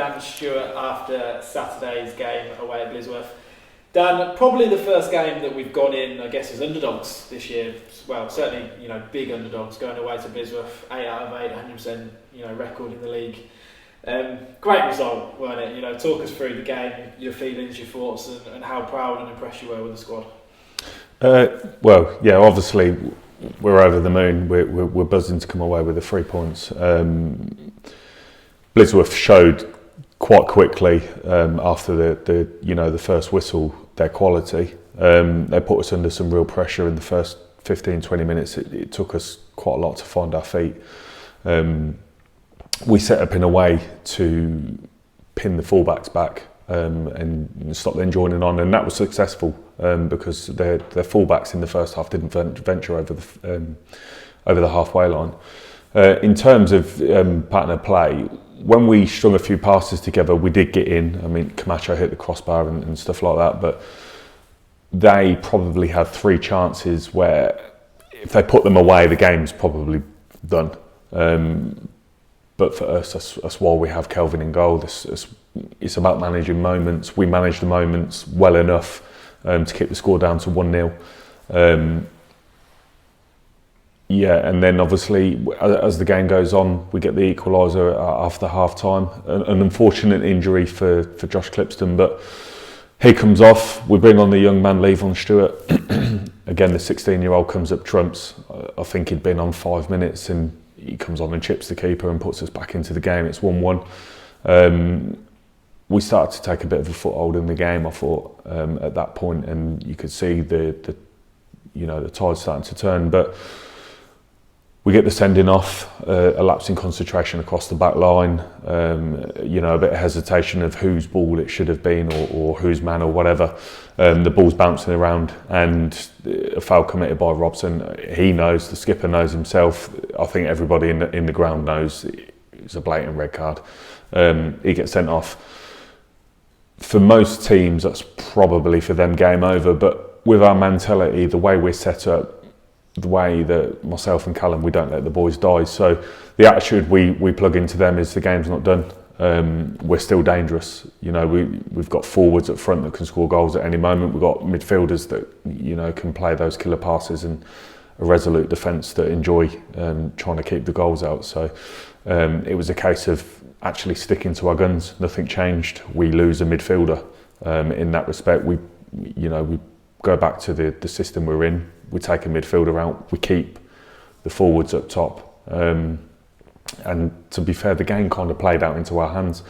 Dan Stewart after Saturday's game away at Blisworth. Dan, probably the first game that we've gone in, I guess, as underdogs this year. Well, certainly, big underdogs going away to Blisworth, 8 out of 8, 100%, record in the league. Great result, weren't it? Talk us through the game, your feelings, your thoughts, and how proud and impressed you were with the squad. Obviously we're over the moon. We're buzzing to come away with the 3 points. Blisworth showed quite quickly after the first whistle their quality. They put us under some real pressure in the first 15-20 minutes. It took us quite a lot to find our feet. We set up in a way to pin the fullbacks back and stop them joining on, and that was successful because their fullbacks in the first half didn't venture over the halfway line. In terms of pattern of play, when we strung a few passes together, we did get in. I mean, Camacho hit the crossbar and stuff like that, but they probably had 3 chances where if they put them away, the game's probably done. But for us, that's why we have Kelvin in goal. It's about managing moments. We managed the moments well enough to keep the score down to 1-0. And then obviously as the game goes on, we get the equaliser after half time. An unfortunate injury for Josh Clipston, but he comes off. We bring on the young man, Levon Stewart. Again, the 16-year-old comes up trumps. I think he'd been on 5 minutes and he comes on and chips the keeper and puts us back into the game. It's 1-1. We started to take a bit of a foothold in the game, I thought, at that point, and you could see the tide starting to turn. But we get the sending off, a lapse in concentration across the back line, a bit of hesitation of whose ball it should have been or whose man or whatever. The ball's bouncing around and a foul committed by Robson. He knows, the skipper knows himself. I think everybody in the ground knows it's a blatant red card. He gets sent off. For most teams, that's probably for them game over. But with our mentality, the way we're set up, the way that myself and Callum, we don't let the boys die. So the attitude we plug into them is the game's not done. We're still dangerous. We've got forwards at front that can score goals at any moment. We've got midfielders that can play those killer passes, and a resolute defence that enjoy trying to keep the goals out. So it was a case of actually sticking to our guns. Nothing changed. We lose a midfielder. In that respect, we go back to the system we're in. We take a midfielder out. We keep the forwards up top. And to be fair, the game kind of played out into our hands.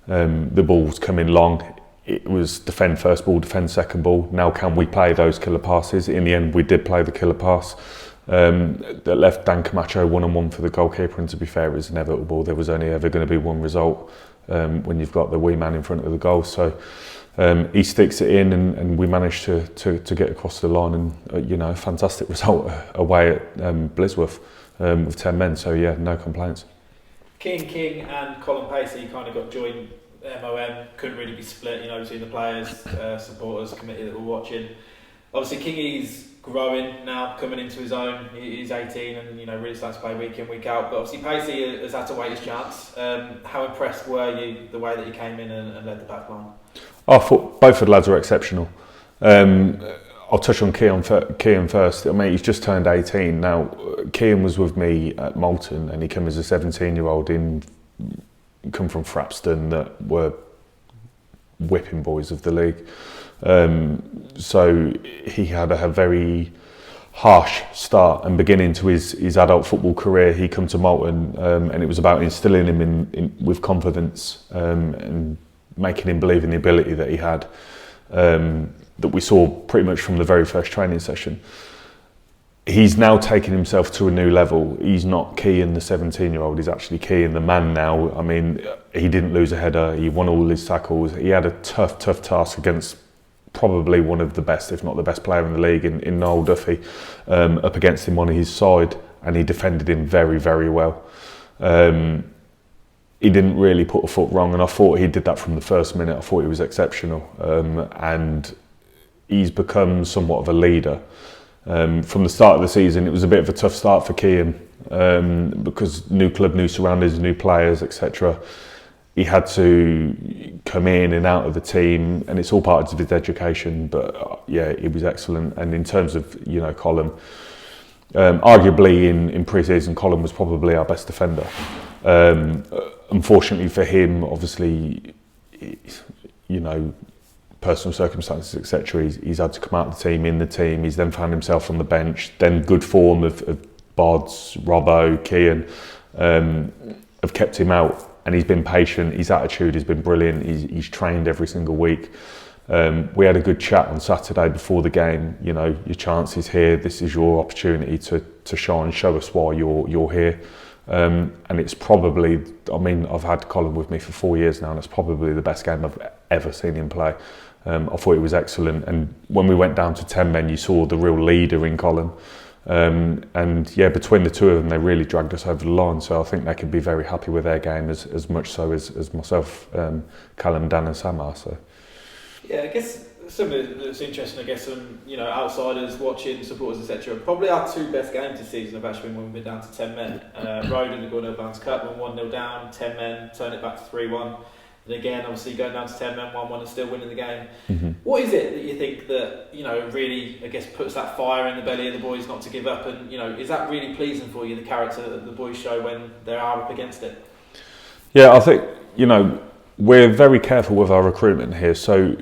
The ball was coming long. It was defend first ball, defend second ball. Now can we play those killer passes? In the end, we did play the killer pass. That left Dan Camacho 1-on-1 for the goalkeeper, and to be fair, it was inevitable. There was only ever going to be one result when you've got the wee man in front of the goal. So he sticks it in, and we managed to get across the line, and a fantastic result away at Blisworth with 10 men. So yeah, no complaints. King and Colin Pacey kind of got joined MOM, couldn't really be split, between the players, supporters, committee that were watching. Obviously, Kingy's growing now, coming into his own. He's 18 and really starting to play week in, week out. But obviously, Pacey has had to wait his chance. How impressed were you the way that he came in and led the back line? I thought both of the lads were exceptional. I'll touch on Kean first. I mean, he's just turned 18 now. Kean was with me at Malton, and he came as a 17-year-old come from Frapston that were whipping boys of the league. So he had a very harsh start and beginning to his adult football career. He come to Malton, and it was about instilling him in with confidence and making him believe in the ability that he had, that we saw pretty much from the very first training session. He's now taken himself to a new level. He's not Kean the 17-year-old, he's actually Kean the man now. I mean, he didn't lose a header, he won all his tackles. He had a tough task against probably one of the best, if not the best player in the league in Noel Duffy, up against him on his side, and he defended him very, very well. He didn't really put a foot wrong, and I thought he did that from the first minute. I thought he was exceptional, and he's become somewhat of a leader. From the start of the season, it was a bit of a tough start for Kean because new club, new surroundings, new players, etc. he had to come in and out of the team, and it's all part of his education. But yeah, it was excellent. And in terms of Colin, arguably in pre-season, Colin was probably our best defender. Unfortunately for him, obviously, personal circumstances, etc. He's had to come out of the team, in the team. He's then found himself on the bench. Then good form of Bods, Robbo, Kean have kept him out. And he's been patient. His attitude has been brilliant. He's trained every single week. We had a good chat on Saturday before the game. Your chance is here. This is your opportunity to shine. Show us why you're here. And it's probably, I've had Colin with me for 4 years now, and it's probably the best game I've ever seen him play. I thought it was excellent. And when we went down to 10 men, you saw the real leader in Colin. And yeah, between the two of them, they really dragged us over the line. So I think they could be very happy with their game as much so as myself, Callum, Dan and Sam are. So. Yeah, I guess something that's interesting, outsiders watching, supporters, etc. Probably our two best games this season have actually been when we've been down to 10 men. Road in the Gordon Barnes Cup, when 1-0 down, 10 men, turn it back to 3-1. And again, obviously going down to 10 men, 1-1 and still winning the game. Mm-hmm. What is it that you think that, really, I guess, puts that fire in the belly of the boys not to give up? And, is that really pleasing for you, the character that the boys show when they are up against it? Yeah, I think, we're very careful with our recruitment here. So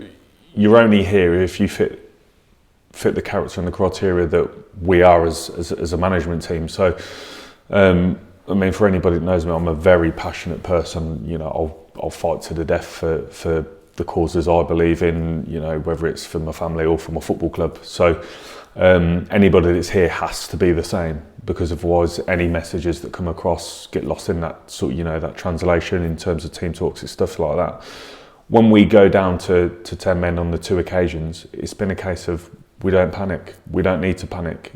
you're only here if you fit the character and the criteria that we are as a management team. So, for anybody that knows me, I'm a very passionate person. I'll fight to the death for the causes I believe in, whether it's for my family or for my football club. So anybody that's here has to be the same, because otherwise any messages that come across get lost in that that translation in terms of team talks and stuff like that. When we go down to 10 men on the two occasions, it's been a case of we don't panic. We don't need to panic.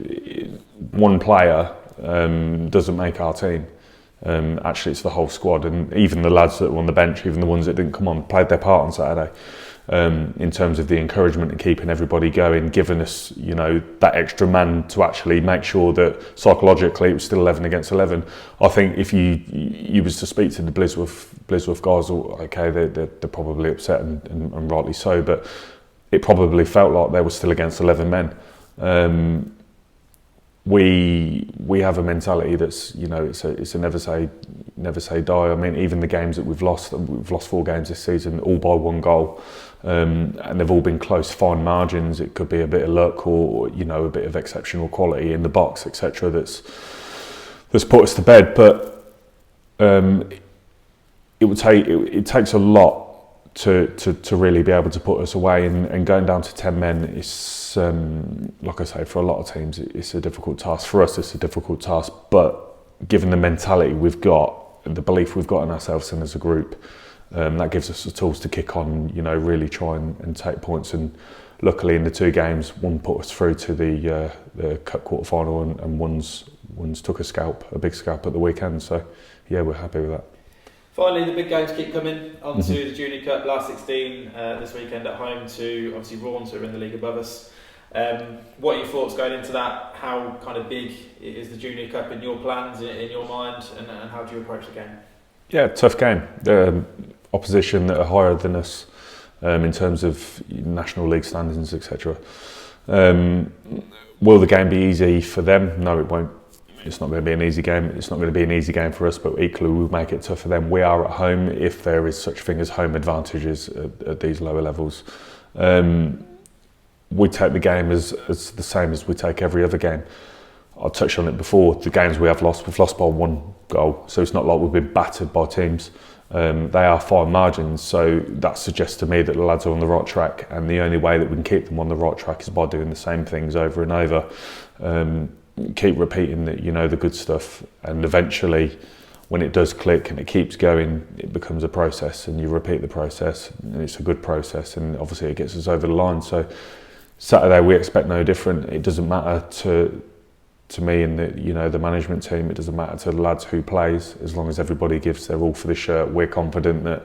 One player doesn't make our team. Actually, it's the whole squad, and even the lads that were on the bench, even the ones that didn't come on, played their part on Saturday in terms of the encouragement and keeping everybody going, giving us that extra man to actually make sure that psychologically it was still 11 against 11. I think if you was to speak to the Blisworth guys, okay, they're probably upset and rightly so, but it probably felt like they were still against 11 men. We have a mentality that's it's a never say die. Even the games that we've lost 4 games this season, all by 1 goal, and they've all been close, fine margins. It could be a bit of luck or a bit of exceptional quality in the box, etc. That's put us to bed. But it takes a lot to really be able to put us away, and going down to 10 men is, like I say, for a lot of teams it's a difficult task. For us it's a difficult task, but given the mentality we've got and the belief we've got in ourselves and as a group, that gives us the tools to kick on, really try and take points. And luckily in the 2 games, one put us through to the cup quarter final, and one's took a big scalp at the weekend. So yeah, we're happy with that. Finally, the big games keep coming. On to the Junior Cup, last 16 this weekend at home to obviously Raunds, who are in the league above us. What are your thoughts going into that? How kind of big is the Junior Cup in your plans, in your mind, and how do you approach the game? Yeah, tough game. Opposition that are higher than us in terms of National League standings, etc. Will the game be easy for them? No, it won't. It's not going to be an easy game. It's not going to be an easy game for us, but equally we'll make it tough for them. We are at home, if there is such thing as home advantages at these lower levels. We take the game as the same as we take every other game. I touched on it before. The games we've lost by 1 goal, so it's not like we've been battered by teams. They are fine margins, so that suggests to me that the lads are on the right track, and the only way that we can keep them on the right track is by doing the same things over and over. Keep repeating the good stuff, and eventually when it does click and it keeps going, it becomes a process, and you repeat the process, and it's a good process, and obviously it gets us over the line. So Saturday we expect no different. It doesn't matter to me and the management team. It doesn't matter to the lads who plays, as long as everybody gives their all for the shirt. We're confident that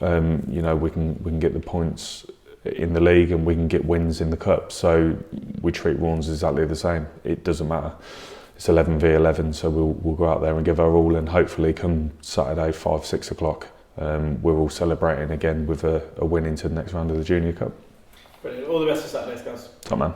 we can get the points in the league and we can get wins in the cup. So we treat Raunds exactly the same. It doesn't matter. It's 11 v 11, so we'll go out there and give our all, and hopefully come Saturday 5-6 o'clock we're all celebrating again with a win into the next round of the Junior Cup. Brilliant. All the best for Saturdays, guys. Top man.